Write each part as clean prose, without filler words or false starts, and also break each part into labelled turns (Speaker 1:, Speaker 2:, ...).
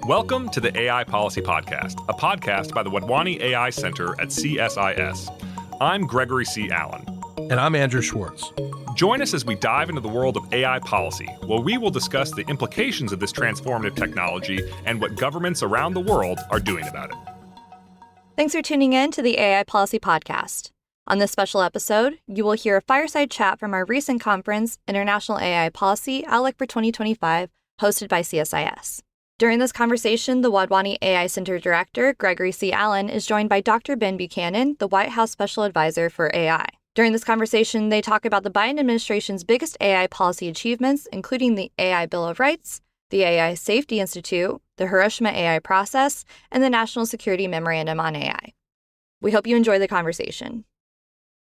Speaker 1: Welcome to the AI Policy Podcast, a podcast by the Wadhwani AI Center at CSIS. I'm Gregory C. Allen.
Speaker 2: And I'm Andrew Schwartz.
Speaker 1: Join us as we dive into the world of AI policy, where we will discuss the implications of this transformative technology and what governments around the world are doing about it.
Speaker 3: Thanks for tuning in to the AI Policy Podcast. On this special episode, you will hear a fireside chat from our recent conference, International AI Policy Outlook for 2025, hosted by CSIS. During this conversation, the Wadhwani AI Center Director, Gregory C. Allen, is joined by Dr. Ben Buchanan, the White House Special Advisor for AI. During this conversation, they talk about the Biden administration's biggest AI policy achievements, including the AI Bill of Rights, the AI Safety Institute, the Hiroshima AI process, and the National Security Memorandum on AI. We hope you enjoy the conversation.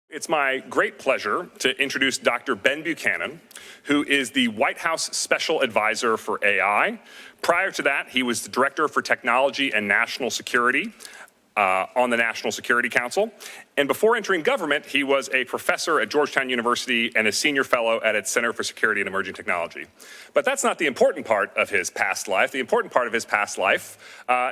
Speaker 1: It's my great pleasure to introduce Dr. Ben Buchanan, who is the White House Special Advisor for AI. Prior to that, he was the Director for Technology and National Security on the National Security Council. And before entering government, he was a professor at Georgetown University and a senior fellow at its Center for Security and Emerging Technology. But that's not the important part of his past life. The important part of his past life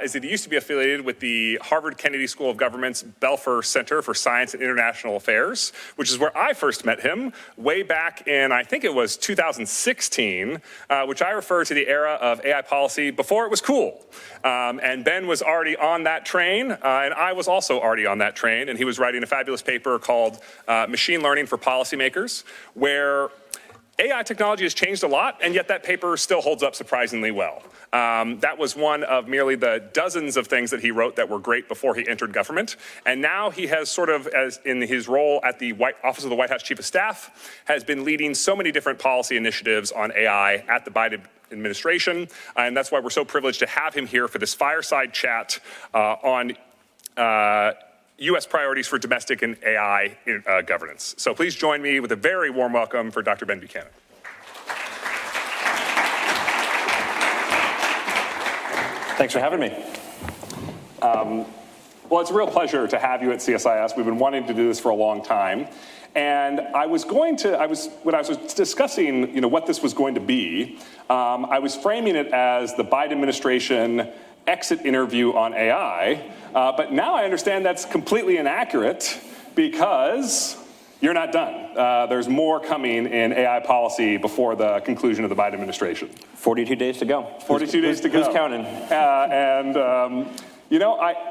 Speaker 1: is that he used to be affiliated with the Harvard Kennedy School of Government's Belfer Center for Science and International Affairs, which is where I first met him way back in, I think it was 2016, which I refer to the era of AI policy before it was cool. And Ben was already on that train, and I was also already on that train, and he was writing a fabulous paper called Machine Learning for Policymakers, where AI technology has changed a lot, and yet that paper still holds up surprisingly well. That was one of merely the dozens of things that he wrote that were great before he entered government. And now he has sort of, as in his role at the Office of the White House Chief of Staff, has been leading so many different policy initiatives on AI at the Biden administration. And that's why we're so privileged to have him here for this fireside chat on U.S. priorities for domestic and AI governance. So please join me with a very warm welcome for Dr. Ben Buchanan.
Speaker 4: Thanks for having me.
Speaker 1: Well, it's a real pleasure to have you at CSIS. We've been wanting to do this for a long time. And when I was discussing, what this was going to be, I was framing it as the Biden administration exit interview on AI, but now I understand that's completely inaccurate because you're not done. There's more coming in AI policy before the conclusion of the Biden administration.
Speaker 4: 42 days to go.
Speaker 1: 42 days to go.
Speaker 4: Who's counting?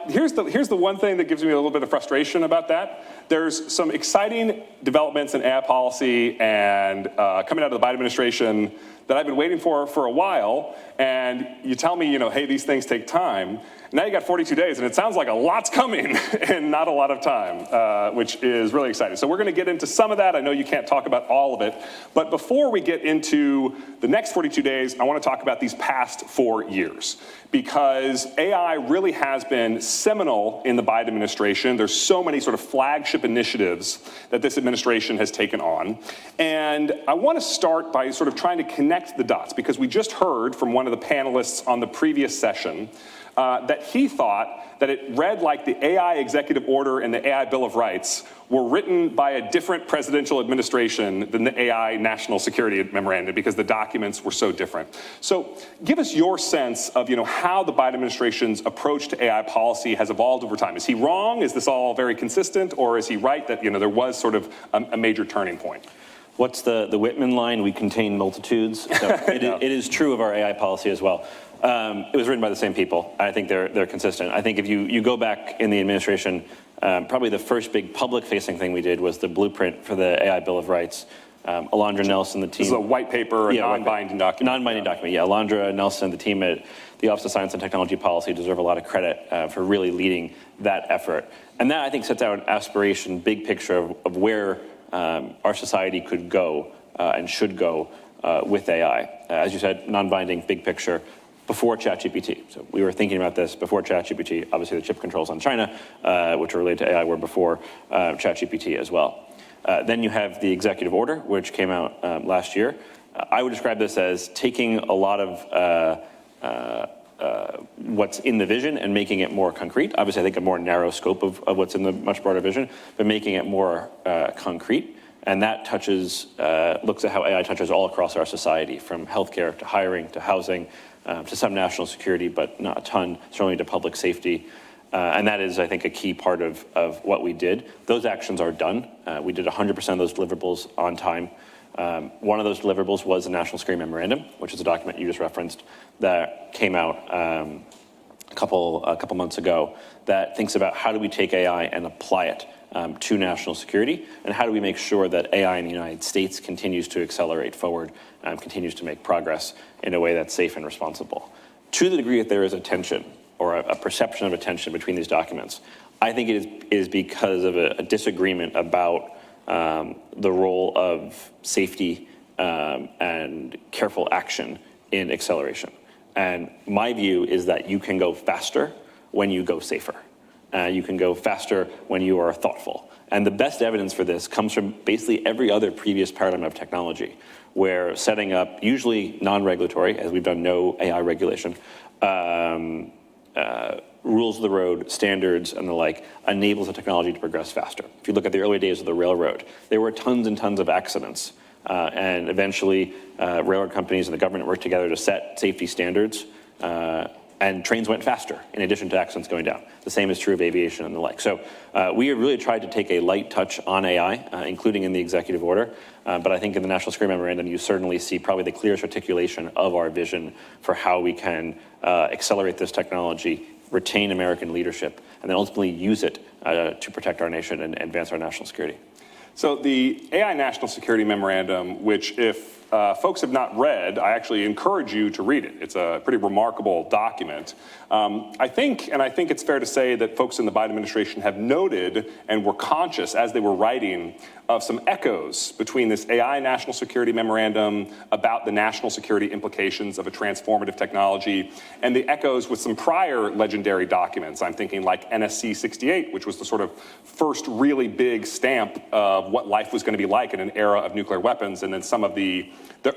Speaker 1: Here's the one thing that gives me a little bit of frustration about that. There's some exciting developments in AI policy and coming out of the Biden administration that I've been waiting for a while, and you tell me, hey, these things take time. Now you got 42 days, and it sounds like a lot's coming in not a lot of time, which is really exciting. So we're going to get into some of that. I know you can't talk about all of it, but before we get into the next 42 days, I want to talk about these past 4 years, because AI really has been seminal in the Biden administration. There's so many sort of flagship initiatives that this administration has taken on. And I want to start by sort of trying to connect the dots, because we just heard from one of the panelists on the previous session that he thought that it read like the AI executive order and the AI Bill of Rights were written by a different presidential administration than the AI National Security Memorandum, because the documents were so different. So give us your sense of how the Biden administration's approach to AI policy has evolved over time. Is he wrong? Is this all very consistent? Or is he right that there was sort of a major turning point?
Speaker 4: What's the Whitman line? We contain multitudes. So it is true of our AI policy as well. It was written by the same people. I think they're consistent. I think if you go back in the administration, probably the first big public-facing thing we did was the blueprint for the AI Bill of Rights. Alondra Nelson, the team.
Speaker 1: This is a white paper, a non-binding document.
Speaker 4: Non-binding document, yeah. Alondra Nelson, the team at the Office of Science and Technology Policy deserve a lot of credit for really leading that effort. And that, I think, sets out an aspiration, big picture of where our society could go and should go with AI. As you said, non-binding, big picture, before ChatGPT. So we were thinking about this before ChatGPT. Obviously, the chip controls on China, which are related to AI, were before ChatGPT as well. Then you have the executive order, which came out last year. I would describe this as taking a lot of what's in the vision and making it more concrete. Obviously, I think a more narrow scope of what's in the much broader vision, but making it more concrete. And that touches, looks at how AI touches all across our society, from healthcare to hiring to housing to some national security, but not a ton, certainly to public safety. And that is, I think, a key part of what we did. Those actions are done. We did 100% of those deliverables on time. One of those deliverables was the National Security Memorandum, which is a document you just referenced that came out a couple months ago that thinks about how do we take AI and apply it to national security, and how do we make sure that AI in the United States continues to accelerate forward, continues to make progress in a way that's safe and responsible. To the degree that there is a tension or a perception of a tension between these documents, I think it is because of a disagreement about the role of safety and careful action in acceleration. And my view is that you can go faster when you go safer. You can go faster when you are thoughtful. And the best evidence for this comes from basically every other previous paradigm of technology, where setting up, usually non-regulatory, as we've done no AI regulation, rules of the road, standards, and the like, enables the technology to progress faster. If you look at the early days of the railroad, there were tons and tons of accidents. And eventually, railroad companies and the government worked together to set safety standards, and trains went faster, in addition to accidents going down. The same is true of aviation and the like. So we have really tried to take a light touch on AI, including in the executive order. But I think in the National Security Memorandum, you certainly see probably the clearest articulation of our vision for how we can accelerate this technology, retain American leadership, and then ultimately use it to protect our nation and advance our national security.
Speaker 1: So the AI National Security Memorandum, which if folks have not read, I actually encourage you to read it. It's a pretty remarkable document. I think it's fair to say that folks in the Biden administration have noted and were conscious as they were writing of some echoes between this AI National Security Memorandum about the national security implications of a transformative technology and the echoes with some prior legendary documents. I'm thinking like NSC 68, which was the sort of first really big stamp of what life was going to be like in an era of nuclear weapons, and then some of the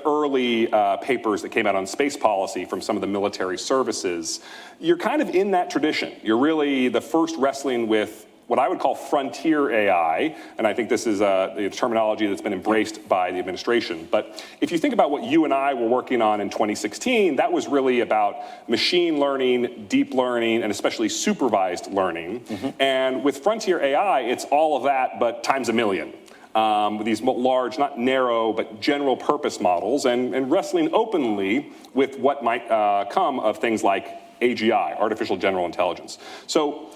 Speaker 1: early papers that came out on space policy from some of the military services. You're kind of in that tradition. You're really the first wrestling with what I would call frontier AI, and I think this is the terminology that's been embraced by the administration. But if you think about what you and I were working on in 2016, that was really about machine learning, deep learning, and especially supervised learning. Mm-hmm. And with frontier AI, it's all of that, but times a million. With these large, not narrow, but general purpose models, and wrestling openly with what might come of things like AGI, artificial general intelligence. So,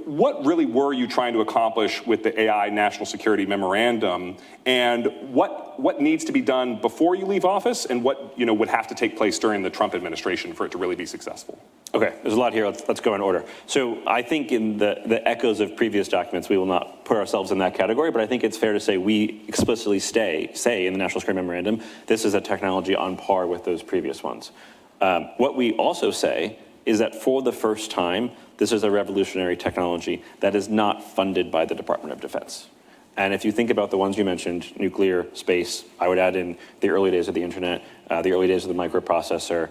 Speaker 1: what really were you trying to accomplish with the AI National Security Memorandum, and what needs to be done before you leave office, and what would have to take place during the Trump administration for it to really be successful?
Speaker 4: Okay, there's a lot here. Let's go in order. So I think in the echoes of previous documents, we will not put ourselves in that category, but I think it's fair to say we explicitly say in the National Security Memorandum, this is a technology on par with those previous ones. What we also say is that for the first time, this is a revolutionary technology that is not funded by the Department of Defense. And if you think about the ones you mentioned, nuclear, space, I would add in the early days of the internet, the early days of the microprocessor,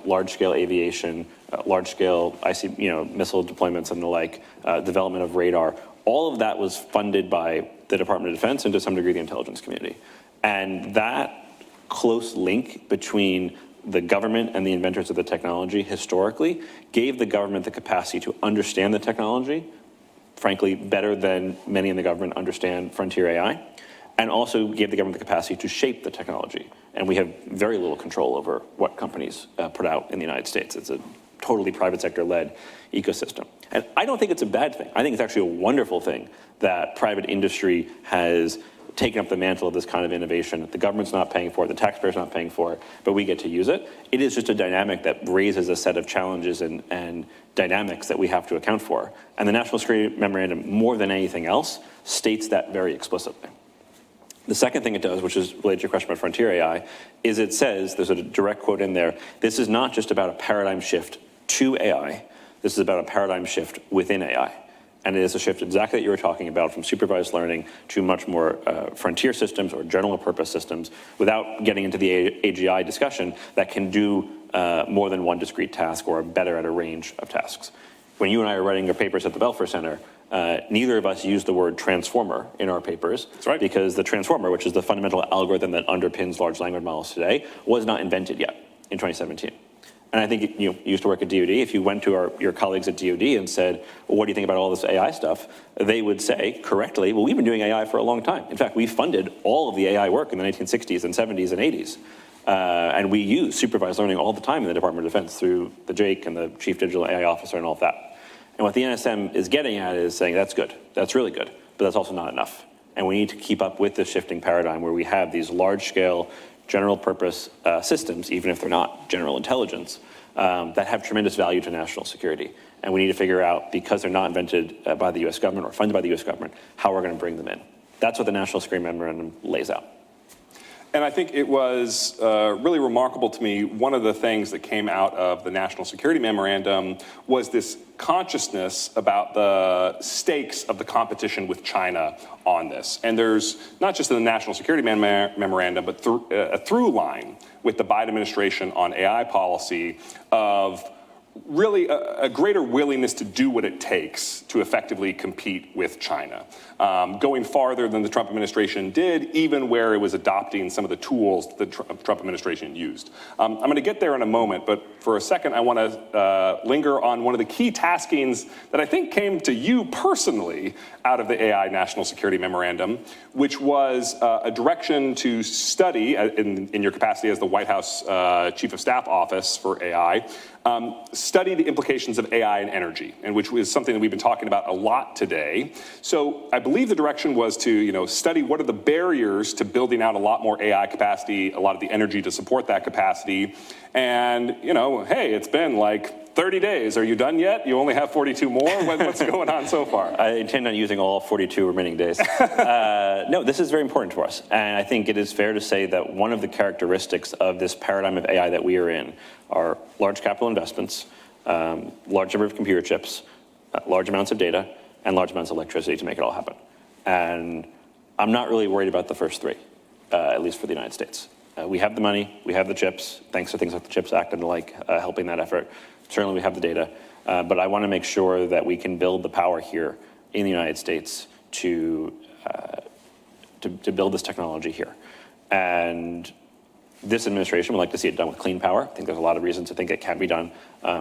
Speaker 4: large-scale aviation, large-scale missile deployments and the like, development of radar. All of that was funded by the Department of Defense and to some degree the intelligence community. And that close link between the government and the inventors of the technology historically gave the government the capacity to understand the technology, frankly, better than many in the government understand frontier AI, and also gave the government the capacity to shape the technology. And we have very little control over what companies put out in the United States. It's a totally private sector-led ecosystem. And I don't think it's a bad thing. I think it's actually a wonderful thing that private industry has taken up the mantle of this kind of innovation. The government's not paying for it, the taxpayer's not paying for it, but we get to use it. It is just a dynamic that raises a set of challenges and dynamics that we have to account for. And the National Security Memorandum, more than anything else, states that very explicitly. The second thing it does, which is related to your question about frontier AI, is it says, there's a direct quote in there, this is not just about a paradigm shift to AI, this is about a paradigm shift within AI. And it is a shift exactly that you were talking about, from supervised learning to much more frontier systems or general purpose systems, without getting into the AGI discussion, that can do more than one discrete task or better at a range of tasks. When you and I are writing your papers at the Belfer Center, neither of us used the word transformer in our papers.
Speaker 1: That's right.
Speaker 4: Because the transformer, which is the fundamental algorithm that underpins large language models today, was not invented yet in 2017. And I think you used to work at DoD. If you went to your colleagues at DoD and said, well, what do you think about all this AI stuff? They would say correctly, well, we've been doing AI for a long time. In fact, we funded all of the AI work in the 1960s and 70s and 80s. And we use supervised learning all the time in the Department of Defense through the JAIC and the Chief Digital AI Officer and all of that. And what the NSM is getting at is saying that's good, that's really good, but that's also not enough. And we need to keep up with the shifting paradigm where we have these large-scale general purpose systems, even if they're not general intelligence, that have tremendous value to national security. And we need to figure out, because they're not invented by the US government or funded by the US government, how we're going to bring them in. That's what the National Security Memorandum lays out.
Speaker 1: And I think it was really remarkable to me, one of the things that came out of the National Security Memorandum was this consciousness about the stakes of the competition with China on this. And there's not just in the National Security Memorandum, but a through line with the Biden administration on AI policy of really a greater willingness to do what it takes to effectively compete with China, going farther than the Trump administration did, even where it was adopting some of the tools the Trump administration used. I'm going to get there in a moment, but for a second, I want to linger on one of the key taskings that I think came to you personally out of the AI National Security Memorandum, which was a direction to study, in your capacity as the White House Chief of Staff Office for AI, study the implications of AI and energy, and which is something that we've been talking about a lot today. So I believe the direction was to study what are the barriers to building out a lot more AI capacity, a lot of the energy to support that capacity. And, hey, it's been like 30 days. Are you done yet? You only have 42 more? What's going on so far?
Speaker 4: I intend on using all 42 remaining days. No, this is very important to us. And I think it is fair to say that one of the characteristics of this paradigm of AI that we are in are large capital investments, large number of computer chips, large amounts of data, and large amounts of electricity to make it all happen. And I'm not really worried about the first three, at least for the United States. We have the money, we have the chips, thanks to things like the CHIPS Act and the like, helping that effort. Certainly we have the data, but I want to make sure that we can build the power here in the United States to build this technology here. And this administration would like to see it done with clean power. I think there's a lot of reasons to think it can be done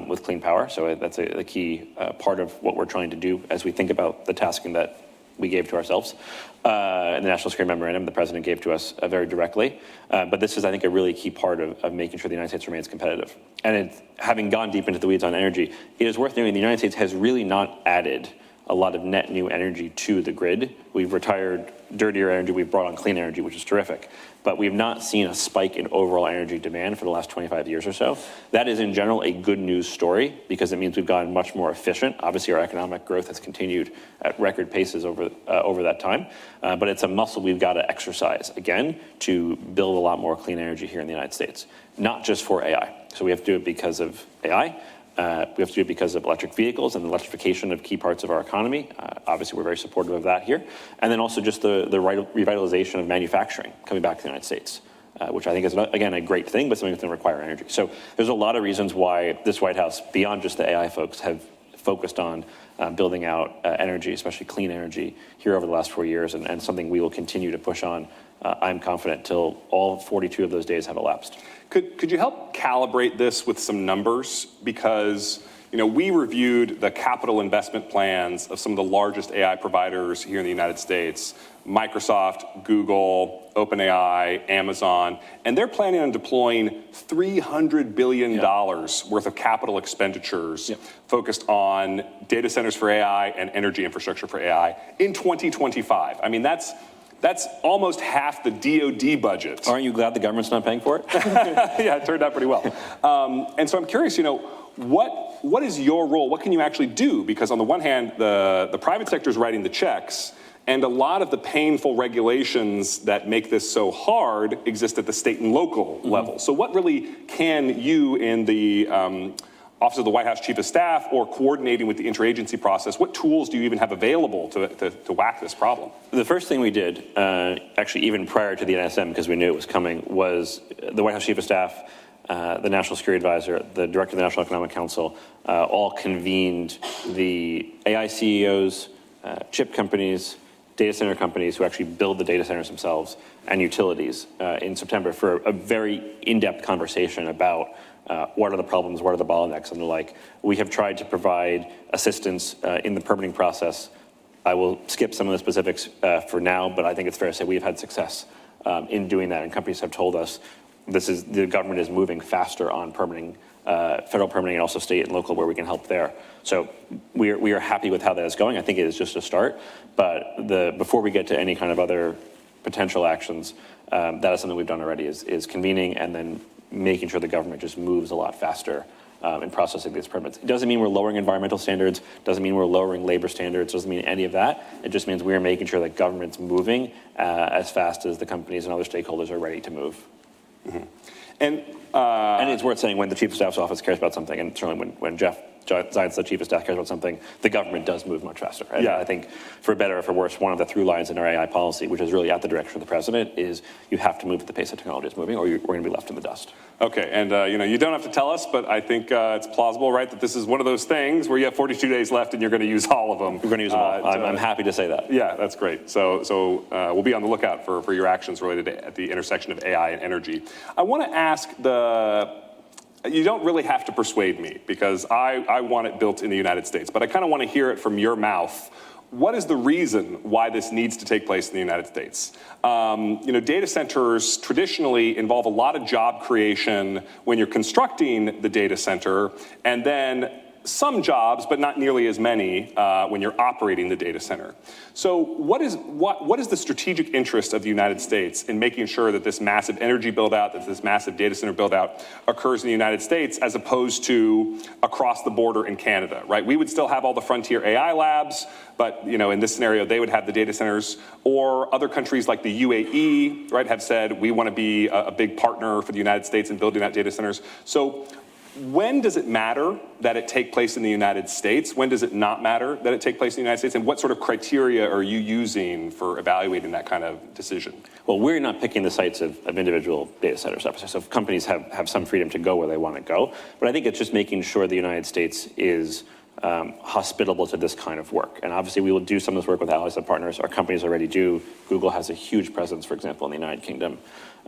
Speaker 4: with clean power. So that's a key part of what we're trying to do as we think about the tasking that we gave to ourselves. In the National Security Memorandum, the president gave to us very directly. But this is, I think, a really key part of making sure the United States remains competitive. And having gone deep into the weeds on energy, it is worth noting the United States has really not added a lot of net new energy to the grid. We've retired dirtier energy, we've brought on clean energy, which is terrific. But we've not seen a spike in overall energy demand for the last 25 years or so. That is, in general, a good news story because it means we've gotten much more efficient. Obviously, our economic growth has continued at record paces over that time. But it's a muscle we've got to exercise, again, to build a lot more clean energy here in the United States, not just for AI. So we have to do it because of AI. We have to do it because of electric vehicles and the electrification of key parts of our economy. Obviously, we're very supportive of that here. And then also just the revitalization of manufacturing coming back to the United States, which I think is, again, a great thing, but something that's going to require energy. So there's a lot of reasons why this White House, beyond just the AI folks, have focused on building out energy, especially clean energy, here over the last 4 years, and something we will continue to push on, I'm confident, till all 42 of those days have elapsed.
Speaker 1: Could you help calibrate this with some numbers? Because we reviewed the capital investment plans of some of the largest AI providers here in the United States, Microsoft, Google, OpenAI, Amazon, and they're planning on deploying $300 billion worth of capital expenditures focused on data centers for AI and energy infrastructure for AI in 2025. I mean, that's almost half the DoD budget.
Speaker 4: Aren't you glad the government's not paying for it?
Speaker 1: Yeah, it turned out pretty well. And so I'm curious, what is your role? What can you actually do? Because on the one hand, the private sector is writing the checks, and a lot of the painful regulations that make this so hard exist at the state and local level. So what really can you in the Office of the White House Chief of Staff or coordinating with the interagency process, what tools do you even have available to whack this problem?
Speaker 4: The first thing we did, actually even prior to the NSM, because we knew it was coming, was the White House Chief of Staff, the National Security Advisor, the Director of the National Economic Council, all convened the AI CEOs, chip companies, data center companies who actually build the data centers themselves, and utilities in September for a very in-depth conversation about what are the problems, what are the bottlenecks, and the like. We have tried to provide assistance in the permitting process. I will skip some of the specifics for now, but I think it's fair to say we've had success in doing that, and companies have told us the government is moving faster on permitting, federal permitting, and also state and local where we can help there. So we are happy with how that is going. I think it is just a start, but before we get to any kind of other potential actions, that is something we've done already, is convening and then making sure the government just moves a lot faster in processing these permits. It doesn't mean we're lowering environmental standards, doesn't mean we're lowering labor standards, doesn't mean any of that. It just means we're making sure that government's moving as fast as the companies and other stakeholders are ready to move.
Speaker 1: Mm-hmm.
Speaker 4: And it's worth saying when the Chief of Staff's office cares about something, and certainly when Jeff Zients, the Chief of Staff, cares about something, the government does move much faster. And
Speaker 1: yeah.
Speaker 4: I think for better or for worse, one of the through lines in our AI policy, which is really at the direction of the president, is you have to move at the pace that technology is moving, or we're going to be left in the dust.
Speaker 1: Okay, and you don't have to tell us, but I think it's plausible, right, that this is one of those things where you have 42 days left and you're going to use all of them.
Speaker 4: We're going to use them all. I'm happy to say that.
Speaker 1: Yeah, that's great. So we'll be on the lookout for your actions related to at the intersection of AI and energy. I want to ask you don't really have to persuade me because I want it built in the United States, but I kind of want to hear it from your mouth. What is the reason why this needs to take place in the United States? Data centers traditionally involve a lot of job creation when you're constructing the data center, and then some jobs, but not nearly as many when you're operating the data center. So what is the strategic interest of the United States in making sure that this massive energy build-out, that this massive data center build-out occurs in the United States as opposed to across the border in Canada, right? We would still have all the frontier AI labs, but in this scenario, they would have the data centers, or other countries like the UAE, right, have said, we want to be a big partner for the United States in building out data centers. So when does it matter that it take place in the United States? When does it not matter that it take place in the United States? And what sort of criteria are you using for evaluating that kind of decision?
Speaker 4: Well, we're not picking the sites of individual data centers. So companies have some freedom to go where they want to go. But I think it's just making sure the United States is hospitable to this kind of work. And obviously we will do some of this work with allies and partners. Our companies already do. Google has a huge presence, for example, in the United Kingdom.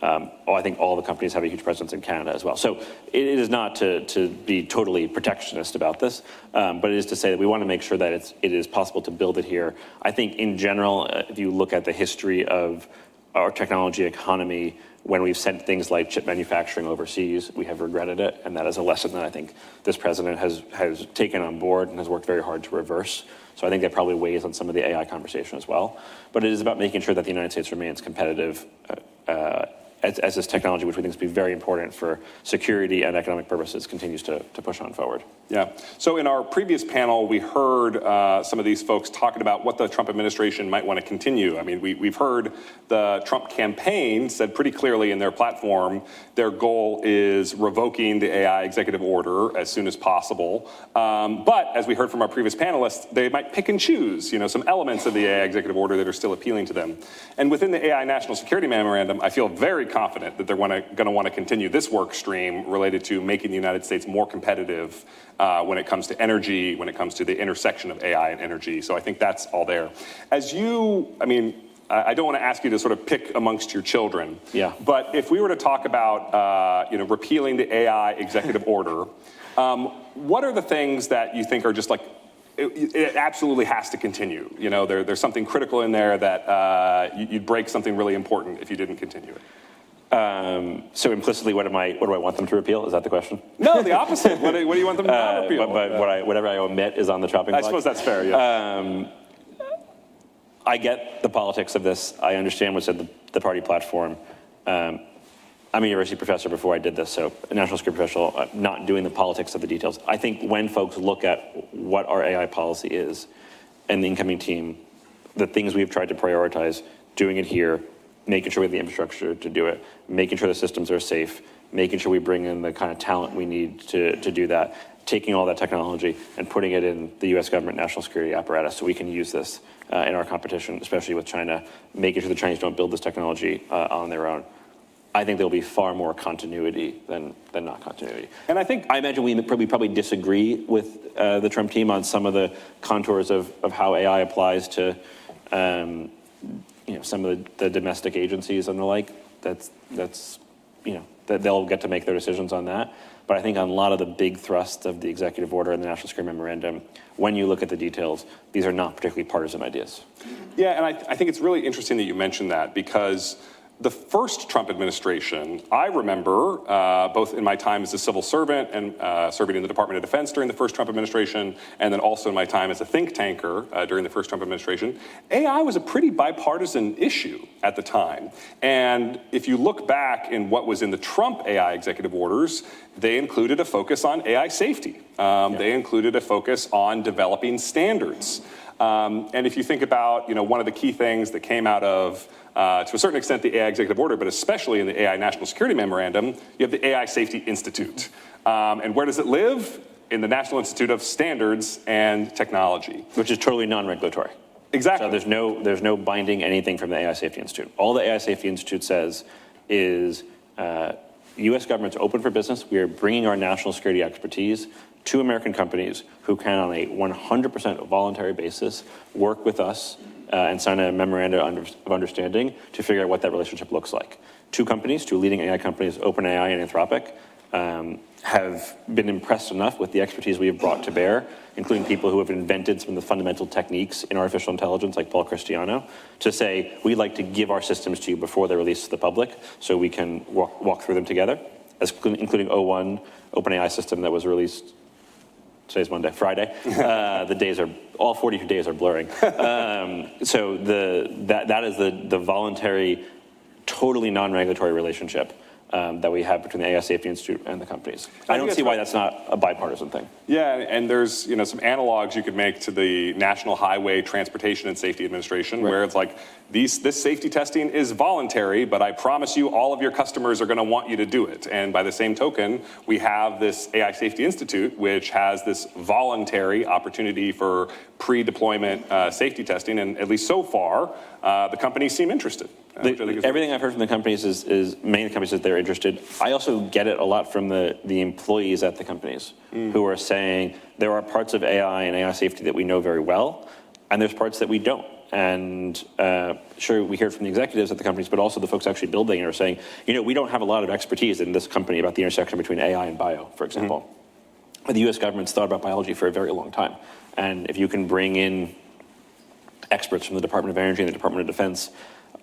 Speaker 4: I think all the companies have a huge presence in Canada as well. So it is not to be totally protectionist about this, but it is to say that we want to make sure that it is possible to build it here. I think in general, if you look at the history of our technology economy, when we've sent things like chip manufacturing overseas, we have regretted it, and that is a lesson that I think this president has taken on board and has worked very hard to reverse. So I think that probably weighs on some of the AI conversation as well. But it is about making sure that the United States remains competitive as this technology, which we think is very important for security and economic purposes, continues to push on forward.
Speaker 1: Yeah. So in our previous panel, we heard some of these folks talking about what the Trump administration might want to continue. I mean, we've heard the Trump campaign said pretty clearly in their platform, their goal is revoking the AI executive order as soon as possible. But as we heard from our previous panelists, they might pick and choose, some elements of the AI executive order that are still appealing to them. And within the AI National Security Memorandum, I feel very confident that they're going to want to continue this work stream related to making the United States more competitive when it comes to energy, when it comes to the intersection of AI and energy. So I think that's all there. I don't want to ask you to sort of pick amongst your children.
Speaker 4: Yeah.
Speaker 1: But if we were to talk about, repealing the AI executive order, what are the things that you think are just like, it absolutely has to continue? There's something critical in there that you'd break something really important if you didn't continue it.
Speaker 4: So implicitly, what do I want them to repeal? Is that the question?
Speaker 1: No, the opposite. What do you want them to not repeal?
Speaker 4: But whatever I omit is on the chopping block.
Speaker 1: I suppose that's fair, yeah.
Speaker 4: I get the politics of this. I understand what's in the party platform. I'm a university professor before I did this, so a national security professional, not doing the politics of the details. I think when folks look at what our AI policy is and the incoming team, the things we've tried to prioritize, doing it here, making sure we have the infrastructure to do it, making sure the systems are safe, making sure we bring in the kind of talent we need to do that, taking all that technology and putting it in the U.S. government national security apparatus so we can use this in our competition, especially with China, making sure the Chinese don't build this technology on their own. I think there'll be far more continuity than not continuity.
Speaker 1: And I
Speaker 4: imagine we probably disagree with the Trump team on some of the contours of how AI applies to some of the domestic agencies and the like. That they'll get to make their decisions on that. But I think on a lot of the big thrusts of the executive order and the National Security Memorandum, when you look at the details, these are not particularly partisan ideas.
Speaker 1: Yeah, and I think it's really interesting that you mentioned that, because the first Trump administration, I remember, both in my time as a civil servant and serving in the Department of Defense during the first Trump administration, and then also in my time as a think tanker during the first Trump administration, AI was a pretty bipartisan issue at the time. And if you look back in what was in the Trump AI executive orders, they included a focus on AI safety. They included a focus on developing standards. And if you think about, one of the key things that came out of, to a certain extent, the AI executive order, but especially in the AI National Security Memorandum, you have the AI Safety Institute. And where does it live? In the National Institute of Standards and Technology.
Speaker 4: Which is totally non-regulatory.
Speaker 1: Exactly.
Speaker 4: So there's no binding anything from the AI Safety Institute. All the AI Safety Institute says is U.S. government's open for business. We are bringing our national security expertise to American companies who can, on a 100% voluntary basis, work with us and sign a memorandum of understanding to figure out what that relationship looks like. Two leading AI companies, OpenAI and Anthropic, have been impressed enough with the expertise we have brought to bear, including people who have invented some of the fundamental techniques in artificial intelligence, like Paul Cristiano, to say, we'd like to give our systems to you before they're released to the public so we can walk through them together, including O1, OpenAI system that was released. Today's Monday, Friday. All 42 days are blurring. So that is the voluntary, totally non-regulatory relationship that we have between the AI Safety Institute and the companies. I don't see why that's not a bipartisan thing.
Speaker 1: Yeah, and there's some analogs you could make to the National Highway Transportation and Safety Administration, where it's like, this safety testing is voluntary, but I promise you all of your customers are going to want you to do it. And by the same token, we have this AI Safety Institute, which has this voluntary opportunity for pre-deployment safety testing, and at least so far, the companies seem interested.
Speaker 4: Everything I've heard from the companies is many companies that they're interested. I also get it a lot from the employees at the companies who are saying there are parts of AI and AI safety that we know very well, and there's parts that we don't. And sure, we hear from the executives at the companies, but also the folks actually building it are saying, we don't have a lot of expertise in this company about the intersection between AI and bio, for example. The U.S. government's thought about biology for a very long time. And if you can bring in experts from the Department of Energy and the Department of Defense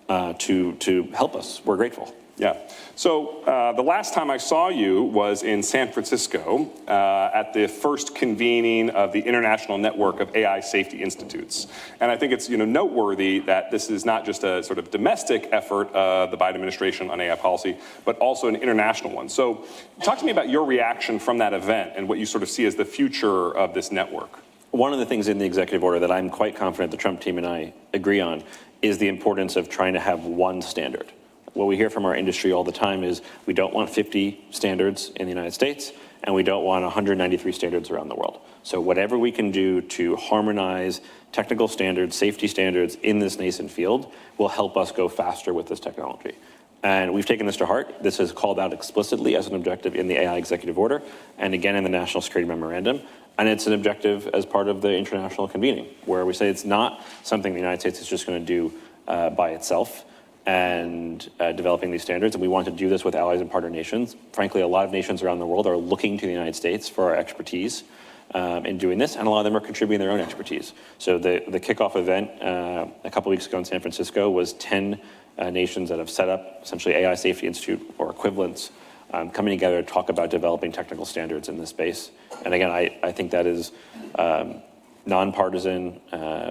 Speaker 4: to help us, we're grateful.
Speaker 1: Yeah. So the last time I saw you was in San Francisco at the first convening of the International Network of AI Safety Institutes. And I think it's noteworthy that this is not just a sort of domestic effort of the Biden administration on AI policy, but also an international one. So talk to me about your reaction from that event and what you sort of see as the future of this network.
Speaker 4: One of the things in the executive order that I'm quite confident the Trump team and I agree on is the importance of trying to have one standard. What we hear from our industry all the time is we don't want 50 standards in the United States, and we don't want 193 standards around the world. So whatever we can do to harmonize technical standards, safety standards in this nascent field will help us go faster with this technology. And we've taken this to heart. This is called out explicitly as an objective in the AI executive order, and again in the National Security Memorandum. And it's an objective as part of the international convening, where we say it's not something the United States is just going to do by itself and developing these standards. And we want to do this with allies and partner nations. Frankly, a lot of nations around the world are looking to the United States for our expertise in doing this, and a lot of them are contributing their own expertise. So the kickoff event a couple weeks ago in San Francisco was 10 nations that have set up essentially AI Safety Institute or equivalents coming together to talk about developing technical standards in this space. And again, I think that is nonpartisan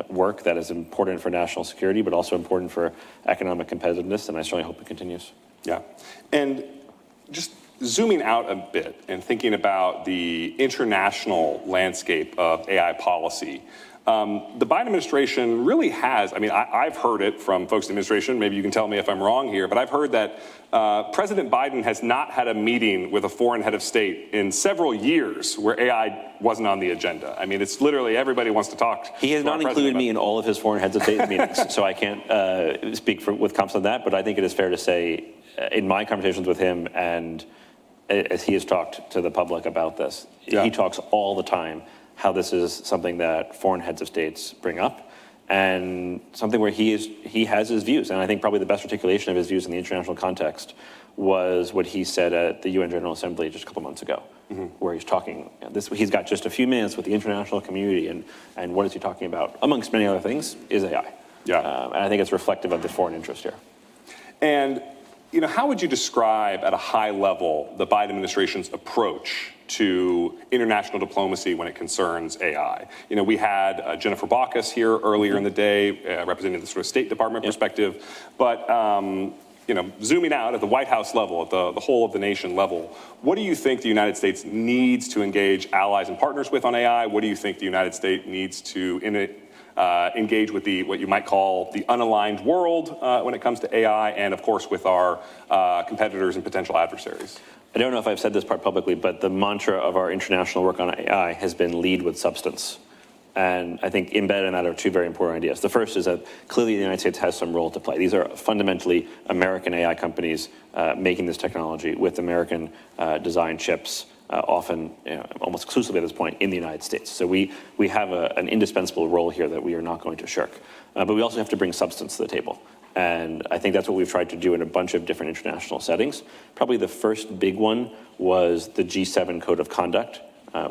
Speaker 4: work that is important for national security, but also important for economic competitiveness, and I certainly hope it continues. Yeah.
Speaker 1: And just zooming out a bit and thinking about the international landscape of AI policy, the Biden administration really has, I've heard it from folks in the administration, maybe you can tell me if I'm wrong here, but I've heard that President Biden has not had a meeting with a foreign head of state in several years where AI wasn't on the agenda. It's literally everybody wants to talk.
Speaker 4: He has not included me in all of his foreign heads of state meetings, so I can't speak with confidence on that, but I think it is fair to say in my conversations with him and as he has talked to the public about this, he talks all the time how this is something that foreign heads of states bring up and something where he has his views. And I think probably the best articulation of his views in the international context was what he said at the UN General Assembly just a couple months ago, where he's talking, he's got just a few minutes with the international community, and what is he talking about, amongst many other things, is AI. And I think it's reflective of the foreign interest here.
Speaker 1: And how would you describe at a high level the Biden administration's approach to international diplomacy when it concerns AI? We had Jennifer Baucus here earlier in the day, representing the sort of State Department perspective, but zooming out at the White House level, at the whole of the nation level, what do you think the United States needs to engage allies and partners with on AI? What do you think the United States needs to engage with what you might call the unaligned world when it comes to AI, and of course with our competitors and potential adversaries?
Speaker 4: I don't know if I've said this part publicly, but the mantra of our international work on AI has been lead with substance. And I think embedded in that are two very important ideas. The first is that clearly the United States has some role to play. These are fundamentally American AI companies making this technology with American designed chips, often almost exclusively at this point in the United States. So we have an indispensable role here that we are not going to shirk. But we also have to bring substance to the table. And I think that's what we've tried to do in a bunch of different international settings. Probably the first big one was the G7 Code of Conduct,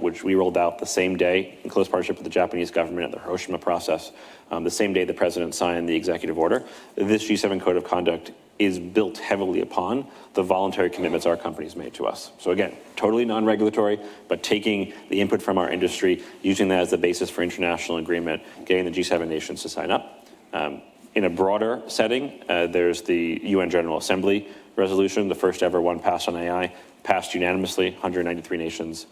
Speaker 4: which we rolled out the same day in close partnership with the Japanese government at the Hiroshima process, the same day the president signed the executive order. This G7 Code of Conduct is built heavily upon the voluntary commitments our companies made to us. So again, totally non-regulatory, but taking the input from our industry, using that as the basis for international agreement, getting the G7 nations to sign up. In a broader setting, there's the UN General Assembly resolution, the first ever one passed on AI, passed unanimously, 193 nations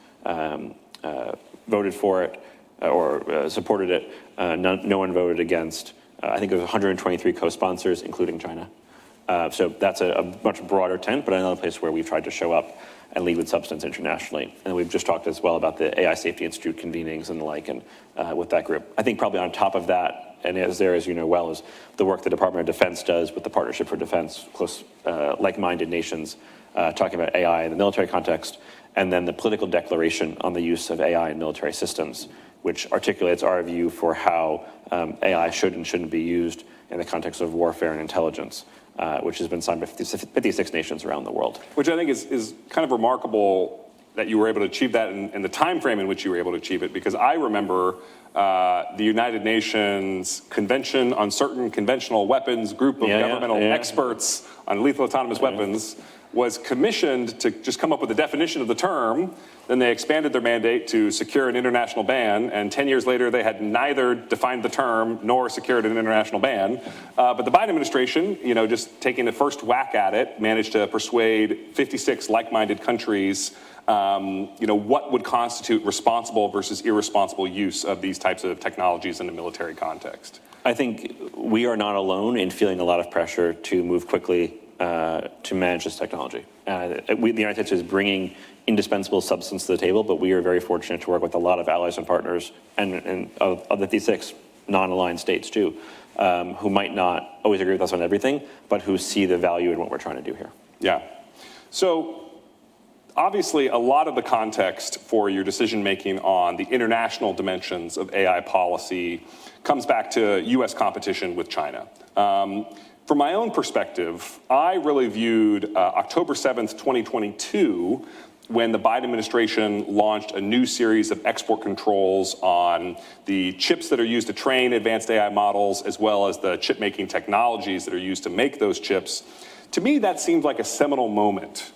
Speaker 4: voted for it or supported it. No one voted against. I think there was 123 co-sponsors, including China. So that's a much broader tent, but another place where we've tried to show up and lead with substance internationally. And we've just talked as well about the AI Safety Institute convenings and the like, and with that group. I think probably on top of that, and as you know well, is the work the Department of Defense does with the Partnership for Defense, close, like-minded nations, talking about AI in the military context, and then the political declaration on the use of AI in military systems, which articulates our view for how AI should and shouldn't be used in the context of warfare and intelligence, which has been signed by 56 nations around the world.
Speaker 1: Which I think is kind of remarkable that you were able to achieve that in the time frame in which you were able to achieve it, because I remember the United Nations Convention on Certain Conventional Weapons group of governmental experts on lethal autonomous weapons was commissioned to just come up with a definition of the term. Then they expanded their mandate to secure an international ban, and 10 years later they had neither defined the term nor secured an international ban. But the Biden administration, just taking the first whack at it, managed to persuade 56 like-minded countries what would constitute responsible versus irresponsible use of these types of technologies in a military context.
Speaker 4: I think we are not alone in feeling a lot of pressure to move quickly to manage this technology. The United States is bringing indispensable substance to the table, but we are very fortunate to work with a lot of allies and partners, and of the 56 non-aligned states too, who might not always agree with us on everything, but who see the value in what we're trying to do here.
Speaker 1: Yeah. So obviously, a lot of the context for your decision-making on the international dimensions of AI policy comes back to U.S. competition with China. From my own perspective, I really viewed October 7th, 2022, when the Biden administration launched a new series of export controls on the chips that are used to train advanced AI models, as well as the chip-making technologies that are used to make those chips. To me, that seemed like a seminal moment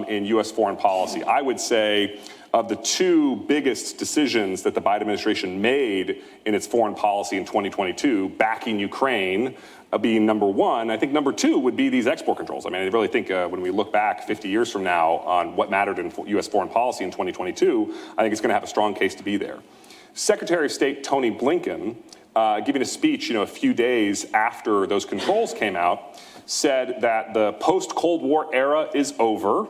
Speaker 1: in U.S. foreign policy. I would say of the two biggest decisions that the Biden administration made in its foreign policy in 2022, backing Ukraine being number one, I think number two would be these export controls. I mean, I really think when we look back 50 years from now on what mattered in U.S. foreign policy in 2022, I think it's going to have a strong case to be there. Secretary of State Tony Blinken, giving a speech, a few days after those controls came out, said that the post-Cold War era is over.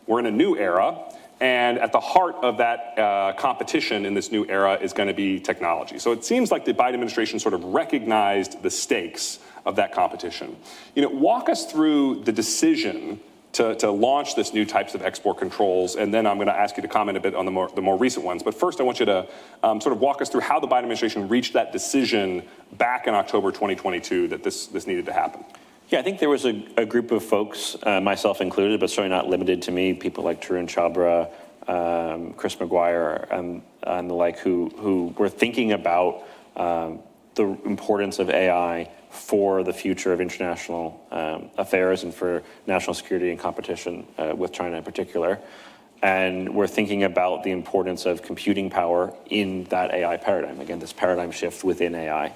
Speaker 1: We're in a new era, And at the heart of that competition in this new era is going to be technology. So it seems like the Biden administration sort of recognized the stakes of that competition. Walk us through the decision to launch this new types of export controls, and then I'm going to ask you to comment a bit on the more recent ones. But first, I want you to sort of walk us through how the Biden administration reached that decision back in October 2022 that this needed to happen.
Speaker 4: Yeah, I think there was a group of folks, myself included, but certainly not limited to me, people like Tarun Chhabra, Chris McGuire, and the like, who were thinking about the importance of AI for the future of international affairs and for national security and competition with China in particular. And we're thinking about the importance of computing power in that AI paradigm. Again, this paradigm shift within AI.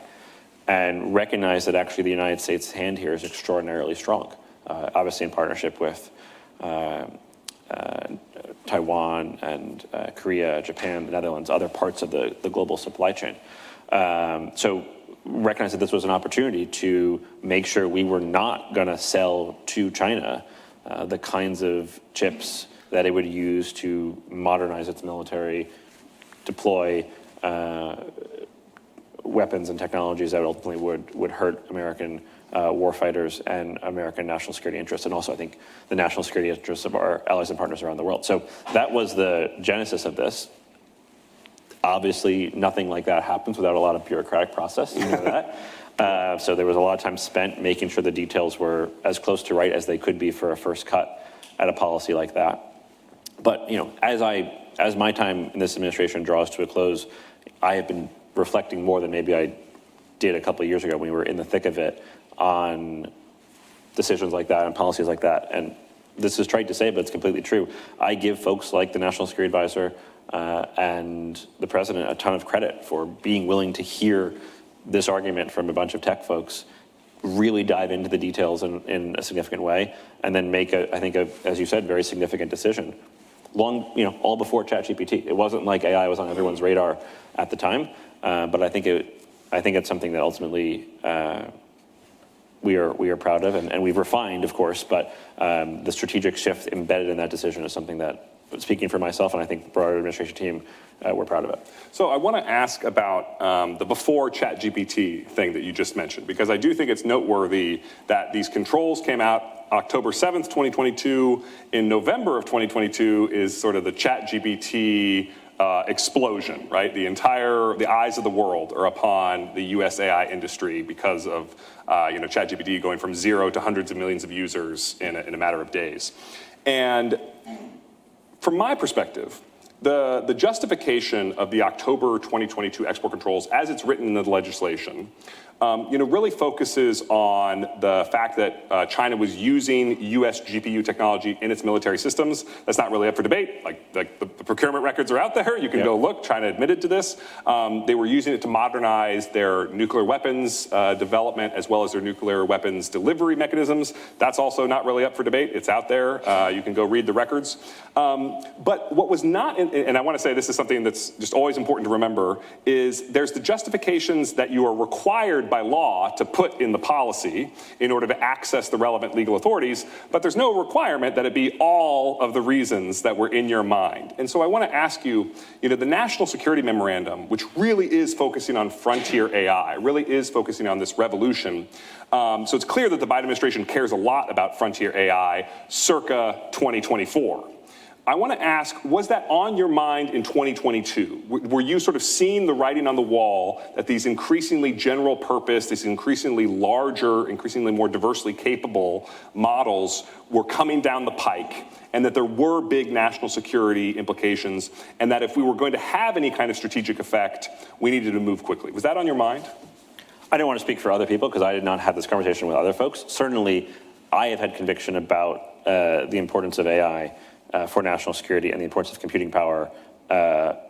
Speaker 4: And recognize that actually the United States' hand here is extraordinarily strong, obviously in partnership with Taiwan and Korea, Japan, the Netherlands, other parts of the global supply chain. So recognize that this was an opportunity to make sure we were not going to sell to China the kinds of chips that it would use to modernize its military, deploy weapons and technologies that ultimately would hurt American warfighters and American national security interests, and also I think the national security interests of our allies and partners around the world. So that was the genesis of this. Obviously, nothing like that happens without a lot of bureaucratic process, you know that. So there was a lot of time spent making sure the details were as close to right as they could be for a first cut at a policy like that. But as my time in this administration draws to a close, I have been reflecting more than maybe I did a couple of years ago when we were in the thick of it on decisions like that and policies like that. And this is trite to say, but it's completely true. I give folks like the National Security Advisor and the president a ton of credit for being willing to hear this argument from a bunch of tech folks, really dive into the details in a significant way, and then make as you said, very significant decision. All before ChatGPT. It wasn't like AI was on everyone's radar at the time, but I think it's something that ultimately we are proud of, and we've refined, of course. But the strategic shift embedded in that decision is something that, speaking for myself and I think the broader administration team, we're proud of it.
Speaker 1: So I want to ask about the before ChatGPT thing that you just mentioned, because I do think it's noteworthy that these controls came out October 7th, 2022. In November of 2022 is sort of the ChatGPT explosion, right? The eyes of the world are upon the US AI industry because of ChatGPT going from 0 to hundreds of millions of users in a matter of days. And from my perspective, the justification of the October 2022 export controls, as it's written in the legislation, really focuses on the fact that China was using U.S. GPU technology in its military systems. That's not really up for debate. Like the procurement records are out there. You can go look. China admitted to this. They were using it to modernize their nuclear weapons development as well as their nuclear weapons delivery mechanisms. That's also not really up for debate. It's out there. You can go read the records. But what was not, and I want to say this is something that's just always important to remember, is there's the justifications that you are required by law to put in the policy in order to access the relevant legal authorities, but there's no requirement that it be all of the reasons that were in your mind. And so I want to ask you, the National Security Memorandum, which really is focusing on frontier AI, really is focusing on this revolution. So it's clear that the Biden administration cares a lot about frontier AI circa 2024. I want to ask, was that on your mind in 2022? Were you sort of seeing the writing on the wall that these increasingly general purpose, these increasingly larger, increasingly more diversely capable models were coming down the pike, and that there were big national security implications, and that if we were going to have any kind of strategic effect, we needed to move quickly? Was that on your mind?
Speaker 4: I don't want to speak for other people because I did not have this conversation with other folks. Certainly, I have had conviction about the importance of AI for national security and the importance of computing power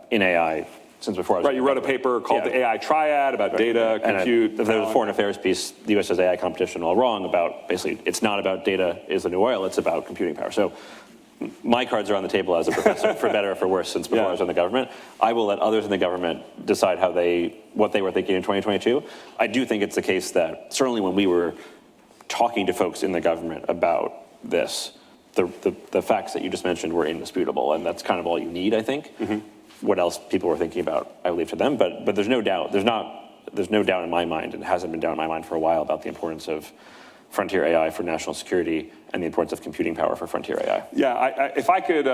Speaker 4: in AI since before I was.
Speaker 1: Right, you wrote a paper called the AI Triad about data, compute.
Speaker 4: And there's a foreign affairs piece, the U.S. has AI competition all wrong, about basically it's not about data is the new oil, it's about computing power. So my cards are on the table as a professor, for better or for worse, since before I was in the government. I will let others in the government decide what they were thinking in 2022. I do think it's the case that certainly when we were talking to folks in the government about this, the facts that you just mentioned were indisputable, and that's kind of all you need, I think. What else people were thinking about, I leave to them, but there's no doubt, there's no doubt in my mind, and hasn't been doubt in my mind for a while, about the importance of frontier AI for national security and the importance of computing power for frontier AI.
Speaker 1: Yeah, if I could,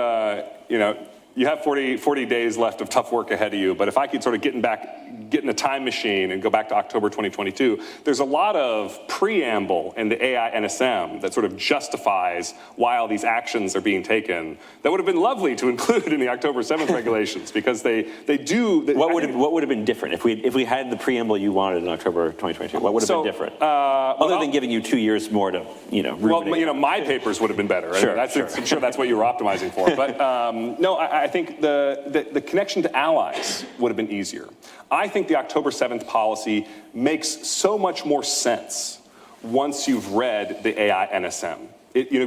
Speaker 1: you have 40 days left of tough work ahead of you, but if I could sort of get in a time machine and go back to October 2022, there's a lot of preamble in the AI NSM that sort of justifies why all these actions are being taken. That would have been lovely to include in the October 7th regulations, because they do.
Speaker 4: What would have been different if we had the preamble you wanted in October 2022? What would have been different? Other than giving you 2 years more to, ruminate.
Speaker 1: Well, my papers would have been better.
Speaker 4: Sure,
Speaker 1: I'm sure that's what you were optimizing for. But no, I think the connection to allies would have been easier. I think the October 7th policy makes so much more sense once you've read the AI NSM.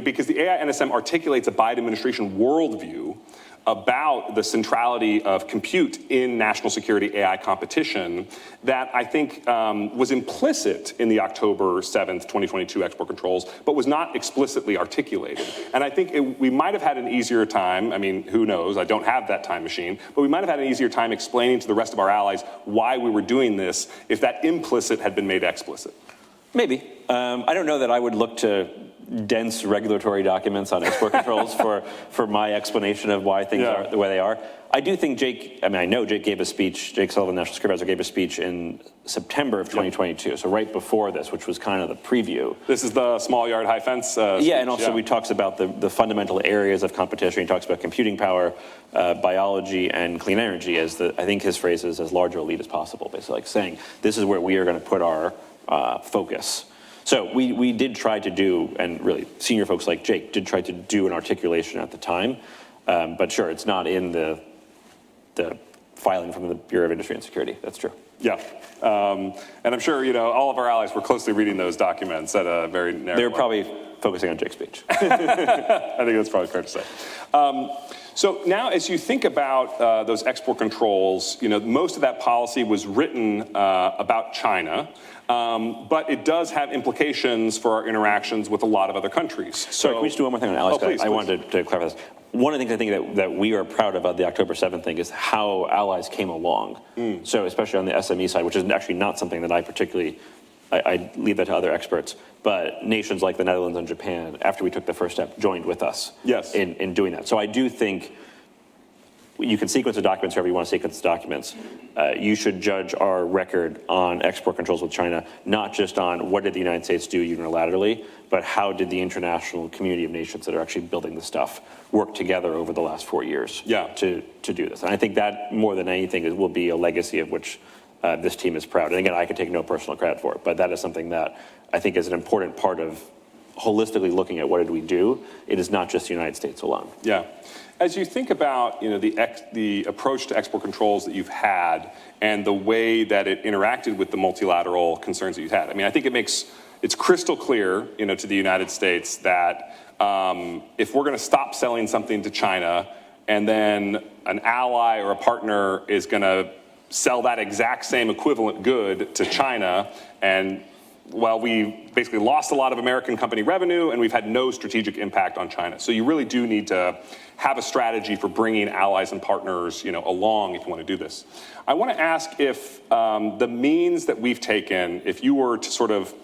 Speaker 1: Because the AI NSM articulates a Biden administration worldview about the centrality of compute in national security AI competition that I think was implicit in the October 7th, 2022 export controls, but was not explicitly articulated. And I think we might have had an easier time, I mean, who knows, I don't have that time machine, but we might have had an easier time explaining to the rest of our allies why we were doing this if that implicit had been made explicit.
Speaker 4: Maybe. I don't know that I would look to dense regulatory documents on export controls for my explanation of why things are the way they are. I do think I know Jake gave a speech, Jake Sullivan, National Security Advisor, gave a speech in September of 2022, so right before this, which was kind of the preview.
Speaker 1: This is the small yard, high fence speech,
Speaker 4: and also he talks about the fundamental areas of competition. He talks about computing power, biology, and clean energy as I think his phrase is, as large a lead as possible, basically like saying, this is where we are going to put our focus. So we did try to do, and really senior folks like Jake did try to do an articulation at the time, but sure, it's not in the filing from the Bureau of Industry and Security. That's true.
Speaker 1: Yeah, and I'm sure all of our allies were closely reading those documents at a very narrow
Speaker 4: They're
Speaker 1: level.
Speaker 4: probably focusing on Jake's speech.
Speaker 1: I think that's probably fair to say. So now, as you think about those export controls, most of that policy was written about China. But it does have implications for our interactions with a lot of other countries.
Speaker 4: So can we just do one more thing on allies?
Speaker 1: Please.
Speaker 4: I wanted to clarify this. One of the things I think that we are proud about the October 7th thing is how allies came along. So especially on the SME side, which is actually not something that I leave that to other experts, but nations like the Netherlands and Japan, after we took the first step, joined with us in doing that. So I do think you can sequence the documents however you want to sequence the documents. You should judge our record on export controls with China, not just on what did the United States do unilaterally, but how did the international community of nations that are actually building the stuff work together over the last 4 years to do this. And I think that more than anything will be a legacy of which this team is proud. And again, I can take no personal credit for it, but that is something that I think is an important part of holistically looking at what did we do. It is not just the United States alone.
Speaker 1: Yeah. As you think about the approach to export controls that you've had and the way that it interacted with the multilateral concerns that you've had, I mean, I think it's crystal clear, to the United States that if we're going to stop selling something to China and then an ally or a partner is going to sell that exact same equivalent good to China, and well, we basically lost a lot of American company revenue and we've had no strategic impact on China. So you really do need to have a strategy for bringing allies and partners, along if you want to do this. I want to ask if the means that we've taken, if you were to sort of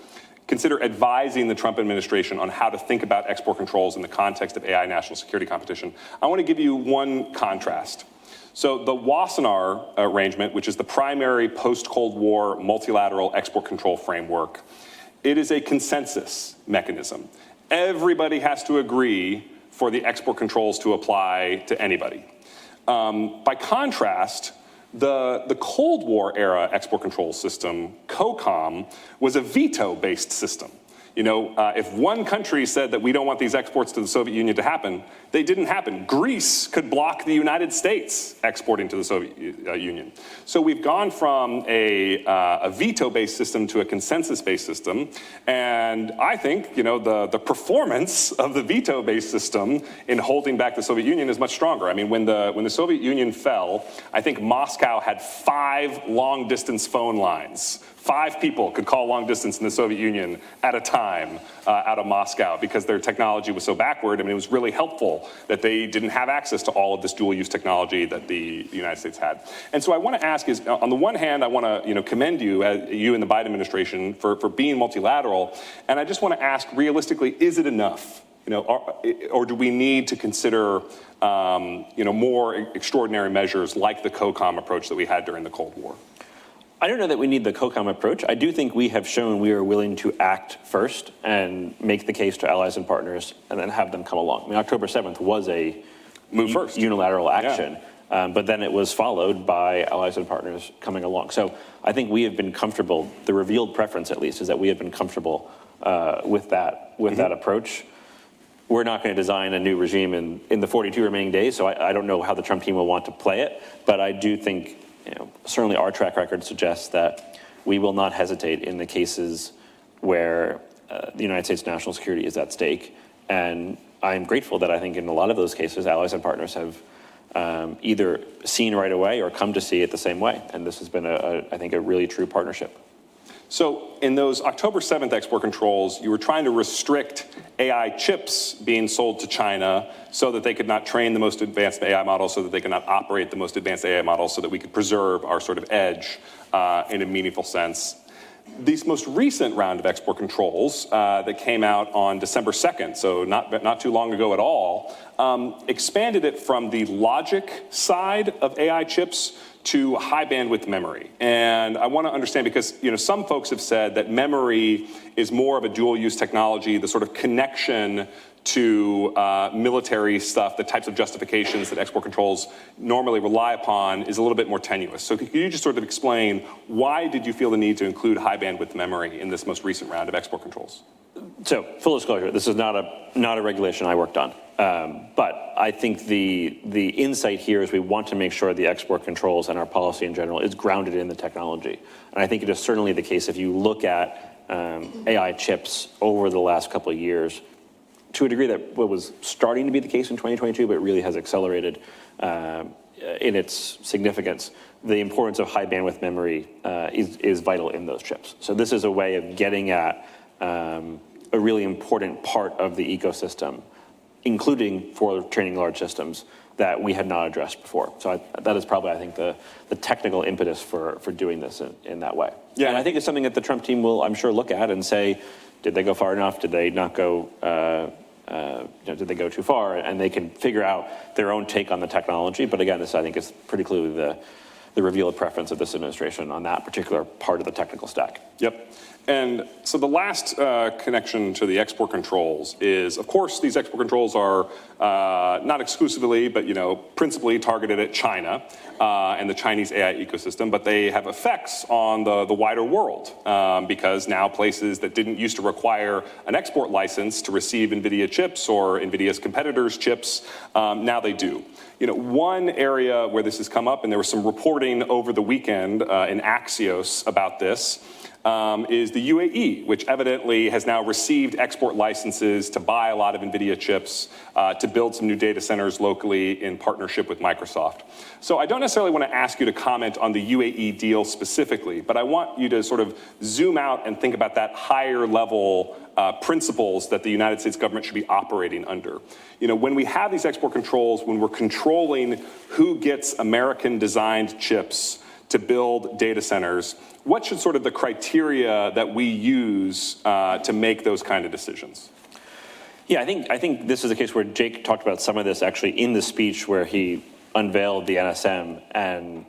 Speaker 1: consider advising the Trump administration on how to think about export controls in the context of AI national security competition, I want to give you one contrast. So the Wassenaar arrangement, which is the primary post-Cold War multilateral export control framework, it is a consensus mechanism. Everybody has to agree for the export controls to apply to anybody. By contrast, the Cold War era export control system, COCOM, was a veto-based system. If one country said that we don't want these exports to the Soviet Union to happen, they didn't happen. Greece could block the United States exporting to the Soviet Union. So we've gone from a veto-based system to a consensus-based system. And I think, the performance of the veto-based system in holding back the Soviet Union is much stronger. I mean, when the Soviet Union fell, I think Moscow had 5 long-distance phone lines. 5 people could call long distance in the Soviet Union at a time. time out of Moscow because their technology was so backward. I mean, it was really helpful that they didn't have access to all of this dual-use technology that the United States had. And so I want to ask is, on the one hand, I want to commend you, you and the Biden administration, for being multilateral. And I just want to ask, realistically, is it enough? Or do we need to consider more extraordinary measures like the COCOM approach that we had during the Cold War?
Speaker 4: I don't know that we need the COCOM approach. I do think we have shown we are willing to act first and make the case to allies and partners and then have them come along. I mean, October 7th was a
Speaker 1: move first
Speaker 4: unilateral action, but then it was followed by allies and partners coming along. So I think we have been comfortable, the revealed preference at least, is that we have been comfortable with that approach. We're not going to design a new regime in the 42 remaining days, so I don't know how the Trump team will want to play it, but I do think certainly our track record suggests that we will not hesitate in the cases where the United States national security is at stake. And I'm grateful that I think in a lot of those cases, allies and partners have either seen right away or come to see it the same way. And this has been, I think, a really true partnership.
Speaker 1: So in those October 7th export controls, you were trying to restrict AI chips being sold to China so that they could not train the most advanced AI models, so that they could not operate the most advanced AI models, so that we could preserve our sort of edge in a meaningful sense. These most recent round of export controls that came out on December 2nd, so not too long ago at all, expanded it from the logic side of AI chips to high bandwidth memory. And I want to understand, because some folks have said that memory is more of a dual use technology, the sort of connection to military stuff, the types of justifications that export controls normally rely upon is a little bit more tenuous. So could you just sort of explain, why did you feel the need to include high bandwidth memory in this most recent round of export controls?
Speaker 4: So full disclosure, this is not a regulation I worked on. But I think the insight here is we want to make sure the export controls and our policy in general is grounded in the technology. And I think it is certainly the case if you look at AI chips over the last couple of years, to a degree that was starting to be the case in 2022, but really has accelerated in its significance. The importance of high bandwidth memory is vital in those chips. So this is a way of getting at a really important part of the ecosystem, including for training large systems, that we had not addressed before. So that is probably, I think, the technical impetus for doing this in that way. Yeah, and I think it's something that the Trump team will, I'm sure, look at and say, did they go far enough? Did they not go, did they go too far? And they can figure out their own take on the technology. But again, this, I think, is pretty clearly the revealed preference of this administration on that particular part of the technical stack.
Speaker 1: Yep. And so the last connection to the export controls is, of course, these export controls are not exclusively, but principally targeted at China and the Chinese AI ecosystem, but they have effects on the wider world because now places that didn't used to require an export license to receive NVIDIA chips or NVIDIA's competitors' chips, now they do. One area where this has come up, and there was some reporting over the weekend in Axios about this, is the UAE, which evidently has now received export licenses to buy a lot of NVIDIA chips to build some new data centers locally in partnership with Microsoft. So I don't necessarily want to ask you to comment on the UAE deal specifically, but I want you to sort of zoom out and think about that higher level principles that the United States government should be operating under. When we have these export controls, when we're controlling who gets American-designed chips to build data centers, what should sort of the criteria that we use to make those kind of decisions?
Speaker 4: Yeah, I think this is a case where Jake talked about some of this actually in the speech where he unveiled the NSM and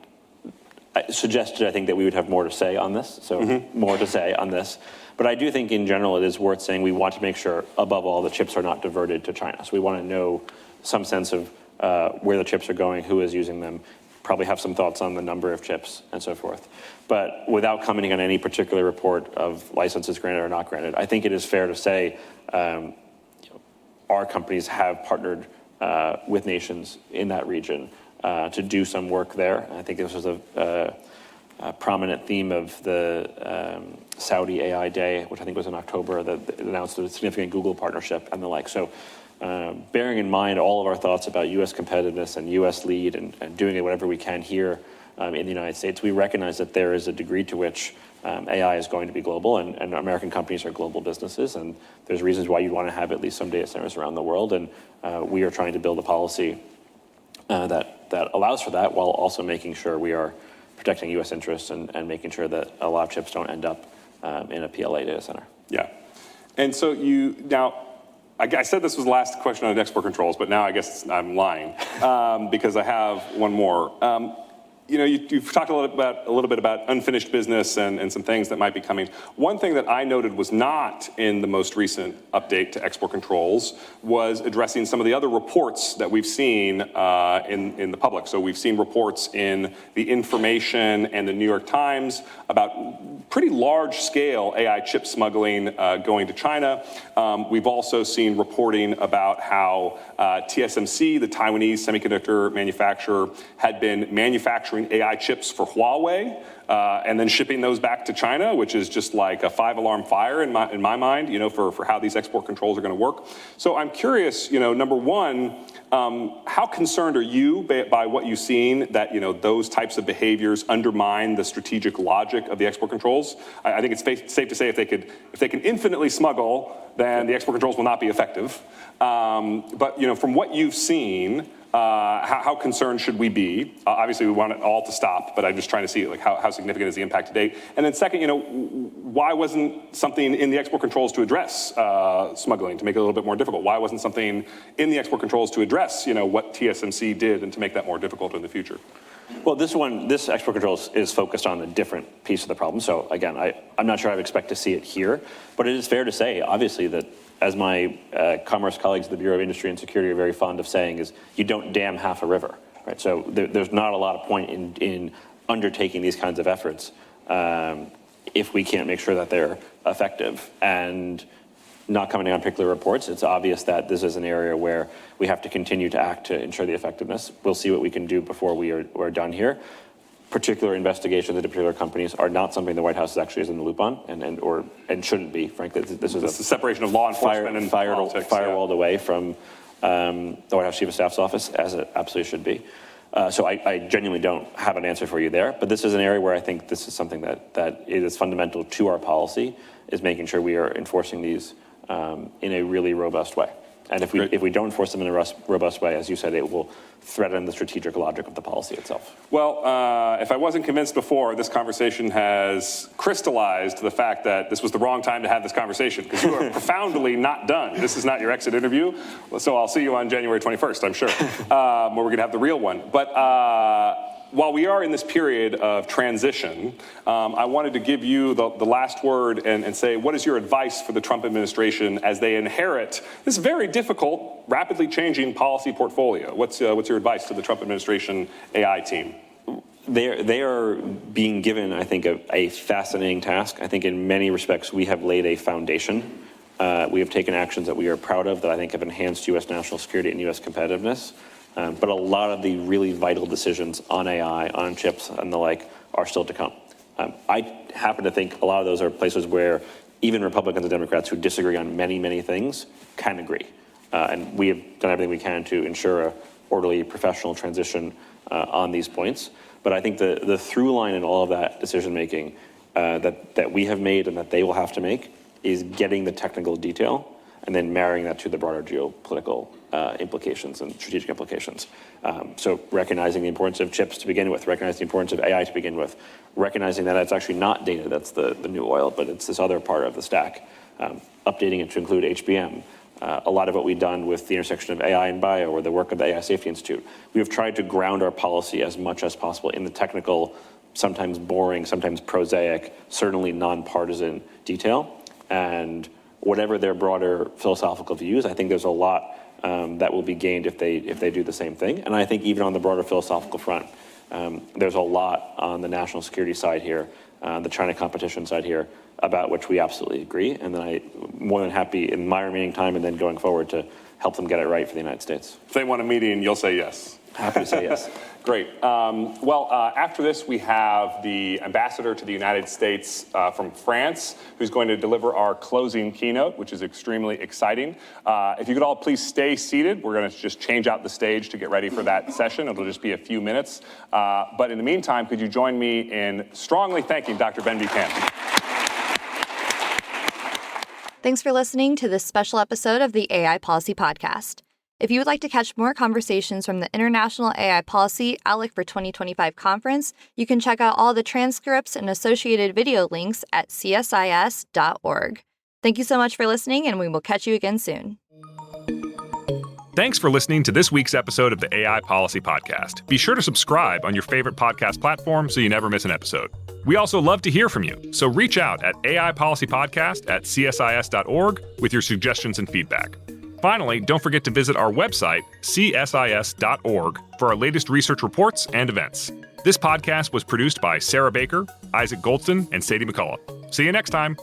Speaker 4: suggested, I think, that we would have more to say on this, so more to say on this. But I do think in general it is worth saying we want to make sure, above all, the chips are not diverted to China. So we want to know some sense of where the chips are going, who is using them, probably have some thoughts on the number of chips and so forth. But without commenting on any particular report of licenses granted or not granted, I think it is fair to say our companies have partnered with nations in that region to do some work there. I think this was a prominent theme of the Saudi AI Day, which I think was in October, that announced a significant Google partnership and the like. So bearing in mind all of our thoughts about U.S. competitiveness and U.S. lead and doing whatever we can here in the United States, we recognize that there is a degree to which AI is going to be global, and American companies are global businesses, and there's reasons why you'd want to have at least some data centers around the world, and we are trying to build a policy that allows for that, while also making sure we are protecting U.S. interests and making sure that a lot of chips don't end up in a PLA data center.
Speaker 1: Yeah. And so I said this was the last question on export controls, but now I guess I'm lying because I have one more. You've talked a little bit about unfinished business and some things that might be coming. One thing that I noted was not in the most recent update to export controls was addressing some of the other reports that we've seen in the public. So we've seen reports in The Information and the New York Times about pretty large-scale AI chip smuggling going to China. We've also seen reporting about how TSMC, the Taiwanese semiconductor manufacturer, had been manufacturing AI chips for Huawei and then shipping those back to China, which is just like a five-alarm fire in my mind, for how these export controls are going to work. So I'm curious, number one, how concerned are you by what you've seen that those types of behaviors undermine the strategic logic of the export controls? I think it's safe to say if they can infinitely smuggle, then the export controls will not be effective. But from what you've seen, how concerned should we be? Obviously, we want it all to stop, but I'm just trying to see how significant is the impact to date. And then second, why wasn't something in the export controls to address smuggling, to make it a little bit more difficult? Why wasn't something in the export controls to address what TSMC did and to make that more difficult in the future?
Speaker 4: Well, this export controls is focused on a different piece of the problem. So again, I'm not sure I'd expect to see it here, but it is fair to say, obviously, that as my commerce colleagues at the Bureau of Industry and Security are very fond of saying, is you don't dam half a river, right? So there's not a lot of point in undertaking these kinds of efforts if we can't make sure that they're effective. And not commenting on particular reports, it's obvious that this is an area where we have to continue to act to ensure the effectiveness. We'll see what we can do before we're done here. Particular investigations into particular companies are not something the White House actually is in the loop on, and shouldn't be. Frankly, this is
Speaker 1: a separation of law enforcement and politics,
Speaker 4: firewalled away from the White House Chief of Staff's office, as it absolutely should be. So I genuinely don't have an answer for you there. But this is an area where I think this is something that is fundamental to our policy, is making sure we are enforcing these in a really robust way. And if we don't enforce them in a robust way, as you said, it will threaten the strategic logic of the policy itself.
Speaker 1: Well, if I wasn't convinced before, this conversation has crystallized the fact that this was the wrong time to have this conversation, because you are profoundly not done. This is not your exit interview. So I'll see you on January 21st, I'm sure, where we're going to have the real one. But while we are in this period of transition, I wanted to give you the last word and say, what is your advice for the Trump administration as they inherit this very difficult, rapidly changing policy portfolio? What's your advice to the Trump administration AI team?
Speaker 4: They are being given, I think, a fascinating task. I think in many respects we have laid a foundation. We have taken actions that we are proud of that I think have enhanced U.S. national security and U.S. competitiveness. But a lot of the really vital decisions on AI, on chips, and the like are still to come. I happen to think a lot of those are places where even Republicans and Democrats who disagree on many, many things can agree. And we have done everything we can to ensure an orderly, professional transition on these points. But I think the through line in all of that decision-making that we have made and that they will have to make is getting the technical detail and then marrying that to the broader geopolitical implications and strategic implications. So recognizing the importance of chips to begin with, recognizing the importance of AI to begin with, recognizing that it's actually not data that's the new oil, but it's this other part of the stack, updating it to include HBM. A lot of what we've done with the intersection of AI and bio or the work of the AI Safety Institute, we have tried to ground our policy as much as possible in the technical, sometimes boring, sometimes prosaic, certainly nonpartisan detail. And whatever their broader philosophical views, I think there's a lot that will be gained if they do the same thing. And I think even on the broader philosophical front, there's a lot on the national security side here, the China competition side here, about which we absolutely agree. And then I'm more than happy in my remaining time and then going forward to help them get it right for the United States.
Speaker 1: If they want a meeting, you'll say yes.
Speaker 4: Happy to say yes.
Speaker 1: Great. After this, we have the ambassador to the United States from France, who's going to deliver our closing keynote, which is extremely exciting. If you could all please stay seated, we're going to just change out the stage to get ready for that session. It'll just be a few minutes. But in the meantime, could you join me in strongly thanking Dr. Ben Buchanan?
Speaker 3: Thanks for listening to this special episode of the AI Policy Podcast. If you would like to catch more conversations from the International AI Policy ALEC for 2025 conference, you can check out all the transcripts and associated video links at csis.org. Thank you so much for listening, and we will catch you again soon.
Speaker 1: Thanks for listening to this week's episode of the AI Policy Podcast. Be sure to subscribe on your favorite podcast platform so you never miss an episode. We also love to hear from you, so reach out at aipolicypodcast@csis.org with your suggestions and feedback. Finally, don't forget to visit our website, csis.org, for our latest research reports and events. This podcast was produced by Sarah Baker, Isaac Goldston, and Sadie McCullough. See you next time.